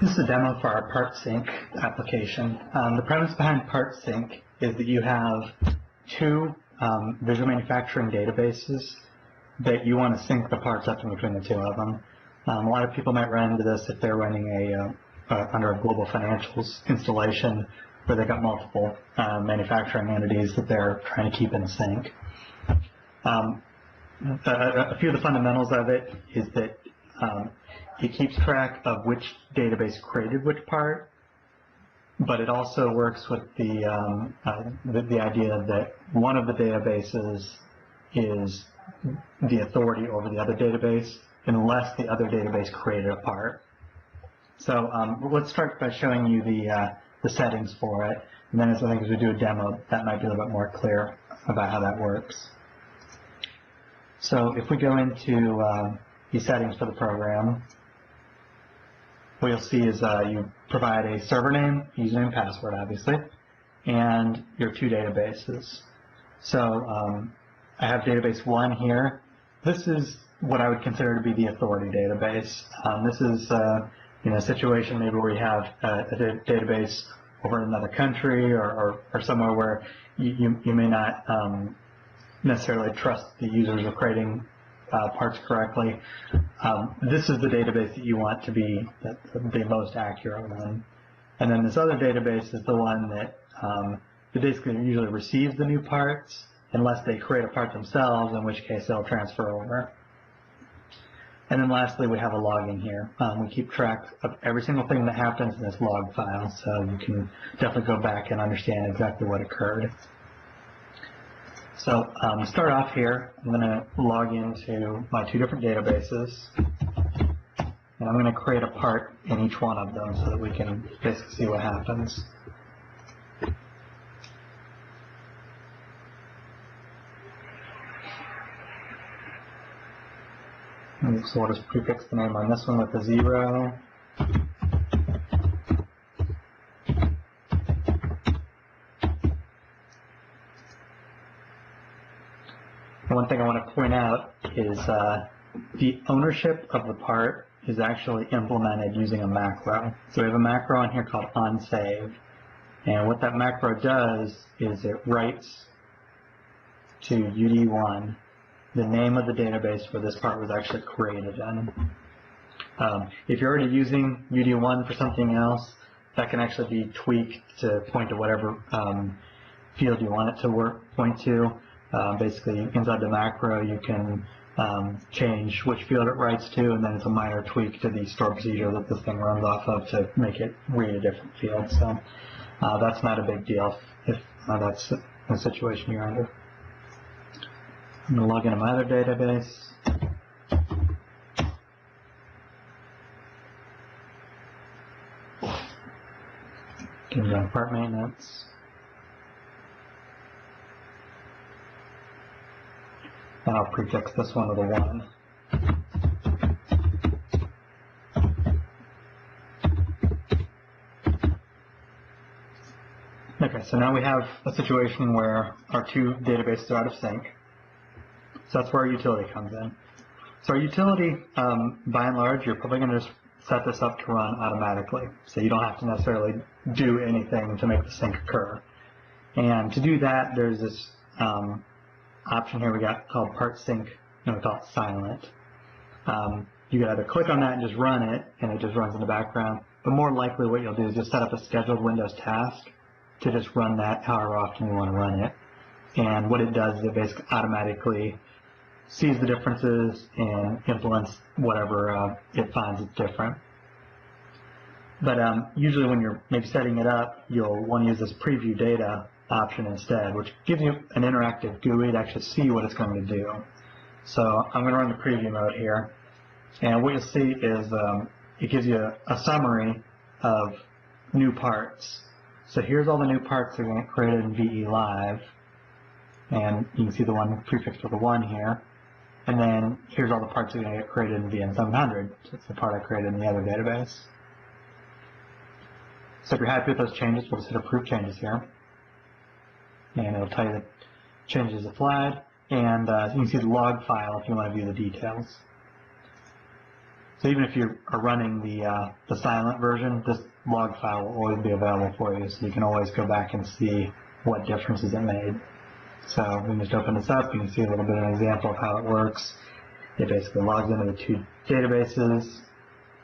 This is a demo for our Part Sync application. The premise behind Part Sync is that you have two visual manufacturing databases that you want to sync the parts up in between the two of them. A lot of people might run into this if they're running under a global financials installation where they've got multiple manufacturing entities that they're trying to keep in sync. A few of the fundamentals of it is that it keeps track of which database created which part, but it also works with the idea that one of the databases is the authority over the other database unless the other database created a part. So let's start by showing you the settings for it, and then as we do a demo, that might be a little bit more clear about how that works. So if we go into the settings for the program, what you'll see is you provide a server name, username, password, obviously, and your two databases. So I have database 1 here. This is what I would consider to be the authority database. This is a situation maybe where you have a database over in another country or somewhere where you may not necessarily trust the users are creating parts correctly. This is the database that you want to be the most accurate one. And then this other database is the one that basically usually receives the new parts unless they create a part themselves, in which case they'll transfer over. And then lastly, we have a logging here. We keep track of every single thing that happens in this log file, so you can definitely go back and understand exactly what occurred. So to start off here, I'm going to log into my two different databases, and I'm going to create a part in each one of them so that we can basically see what happens. So we'll just prefix the name on this one with a 0. One thing I want to point out is the ownership of the part is actually implemented using a macro. So we have a macro on here called onSave, and what that macro does is it writes to UD1 the name of the database where this part was actually created in. If you're already using UD1 for something else, that can actually be tweaked to point to whatever field you want it to point to. Basically, inside the macro, you can change which field it writes to, and then it's a minor tweak to the store procedure that this thing runs off of to make it read a different field. So that's not a big deal if that's the situation you're under. I'm going to log into my other database. Can run part maintenance. And I'll prefix this one with a 1. Okay, so now we have a situation where our two databases are out of sync. So that's where our utility comes in. So our utility, by and large, you're probably going to just set this up to run automatically. So you don't have to necessarily do anything to make the sync occur. And to do that, there's this option here we got called Part Sync, and we call it silent. You can either click on that and just run it, and it just runs in the background. But more likely what you'll do is just set up a scheduled Windows task to just run that however often you want to run it. And what it does is it basically automatically sees the differences and implements whatever it finds is different. But usually when you're maybe setting it up, you'll want to use this preview data option instead, which gives you an interactive GUI to actually see what it's going to do. So I'm going to run the preview mode here, and what you'll see is it gives you a summary of new parts. So here's all the new parts that are going to get created in VE Live, and you can see the one prefixed with a 1 here. And then here's all the parts that are going to get created in VN700. So it's the part I created in the other database. So if you're happy with those changes, we'll just hit Approve Changes here. And it'll tell you that changes applied. And you can see the log file if you want to view the details. So even if you are running the silent version, this log file will always be available for you, so you can always go back and see what differences it made. So we can just open this up, you can see a little bit of an example of how it works. It basically logs into the two databases,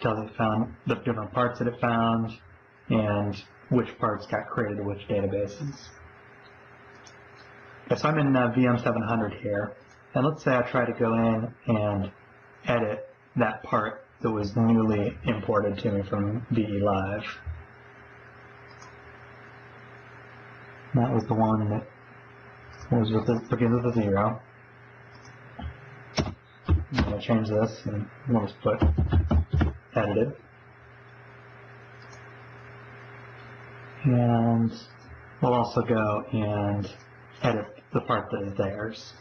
tells it found the different parts that it found, and which parts got created to which databases. Okay, so I'm in VM700 here, and let's say I try to go in and edit that part that was newly imported to me from VE Live. That was the one that was with the, begins with a 0. I'm going to change this and we'll just put edited. And we'll also go and edit the part that is theirs.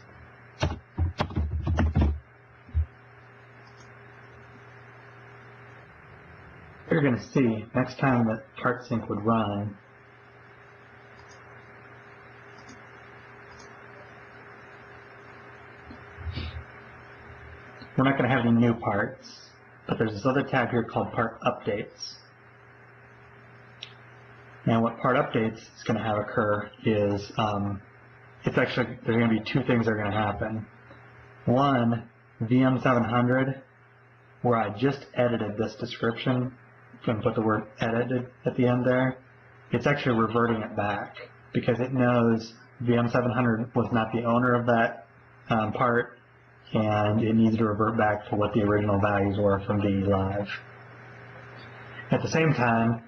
You're going to see next time that part sync would run, we're not going to have any new parts, but there's this other tab here called part updates. And what part updates is going to have occur is it's actually, there's going to be two things that are going to happen. One, VM700, where I just edited this description and put the word edited at the end there, it's actually reverting it back because it knows VM700 was not the owner of that part, and it needs to revert back to what the original values were from VE Live. At the same time,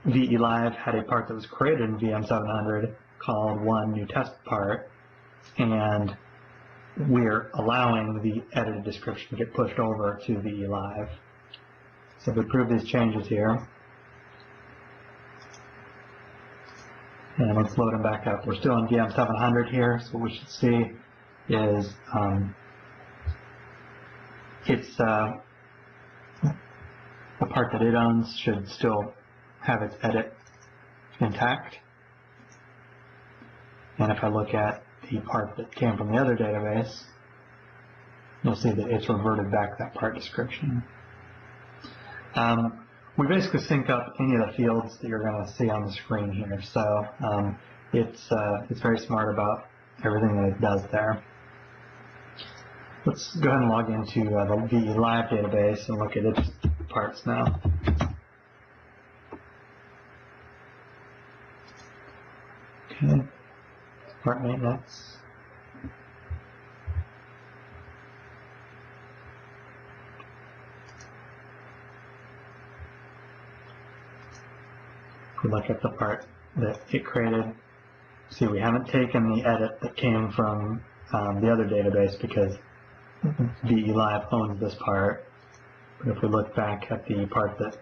VE Live had a part that was created in VM700 called one new test part, and we're allowing the edited description to get pushed over to VE Live. So if we approve these changes here, and let's load them back up. We're still in VM700 here, so what we should see is it's the part that it owns should still have its edit intact. And if I look at the part that came from the other database, you'll see that it's reverted back that part description. We basically sync up any of the fields that you're going to see on the screen here, so it's very smart about everything that it does there. Let's go ahead and log into the VE Live database and look at its parts now. Okay, part maintenance. If we look at the part that it created, see we haven't taken the edit that came from the other database because VE Live owns this part. But if we look back at the part that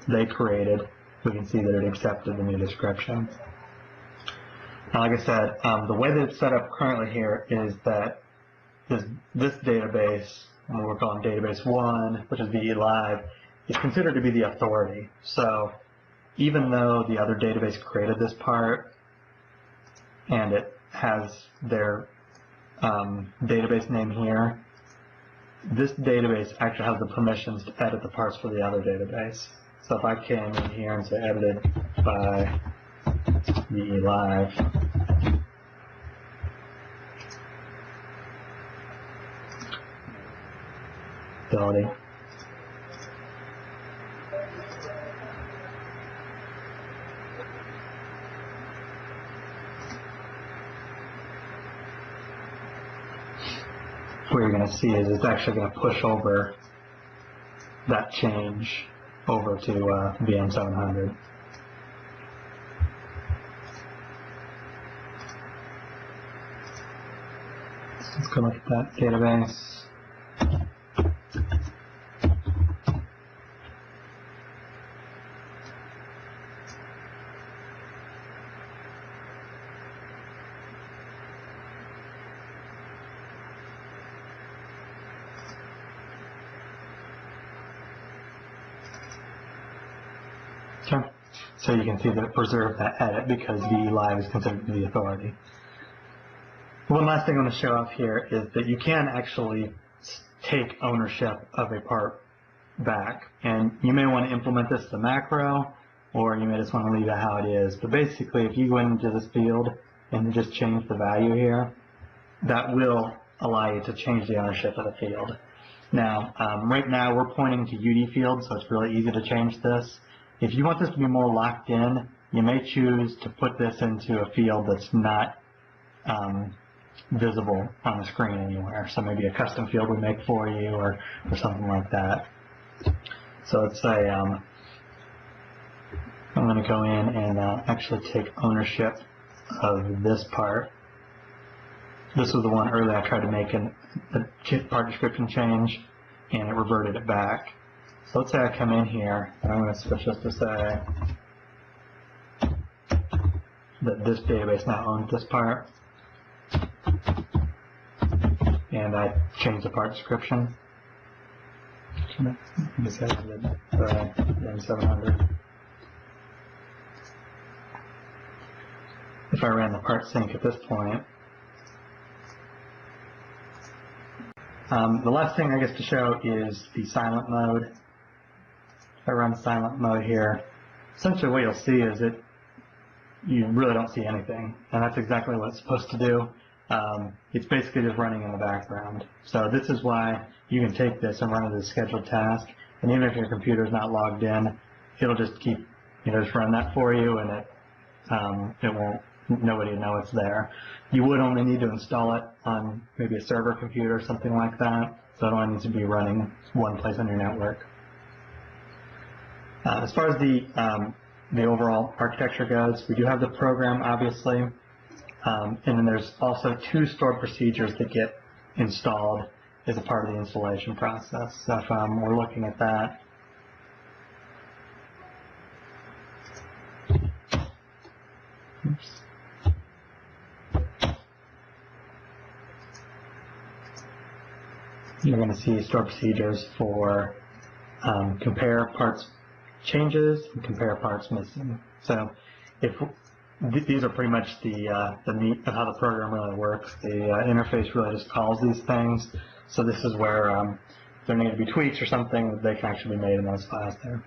they created, we can see that it accepted the new description. Now, like I said, the way that it's set up currently here is that this database, what we're calling database 1, which is VE Live, is considered to be the authority. So even though the other database created this part and it has their database name here, this database actually has the permissions to edit the parts for the other database. So if I came in here and say edited by VE Live, ability, what you're going to see is it's actually going to push over that change over to VM700. Let's go look at that database. Okay. So you can see that it preserved that edit because VE Live is considered the authority. One last thing I want to show off here is that you can actually take ownership of a part back. And you may want to implement this as a macro, or you may just want to leave it how it is. But basically, if you go into this field and just change the value here, that will allow you to change the ownership of the field. Now, right now we're pointing to UD field, so it's really easy to change this. If you want this to be more locked in, you may choose to put this into a field that's not visible on the screen anywhere. So maybe a custom field we make for you, or something like that. So let's say I'm going to go in and actually take ownership of this part. This was the one earlier I tried to make a part description change, and it reverted it back. So let's say I come in here, and I'm going to switch this to say that this database now owns this part, and I change the part description. This has the 700. If I ran the part sync at this point, the last thing I guess to show is the silent mode. If I run silent mode here, essentially what you'll see is that you really don't see anything, and that's exactly what it's supposed to do. It's basically just running in the background. So this is why you can take this and run it as a scheduled task, and even if your computer is not logged in, it'll just keep, just run that for you, and it won't, nobody will know it's there. You would only need to install it on maybe a server computer or something like that, so it only needs to be running one place on your network. As far as the overall architecture goes, we do have the program, obviously, and then there's also 2 stored procedures that get installed as a part of the installation process. So if we're looking at that, oops. You're going to see stored procedures for compare parts changes and compare parts missing. So these are pretty much the meat of how the program really works. The interface really just calls these things. So this is where if there need to be tweaks or something, they can actually be made in those files there.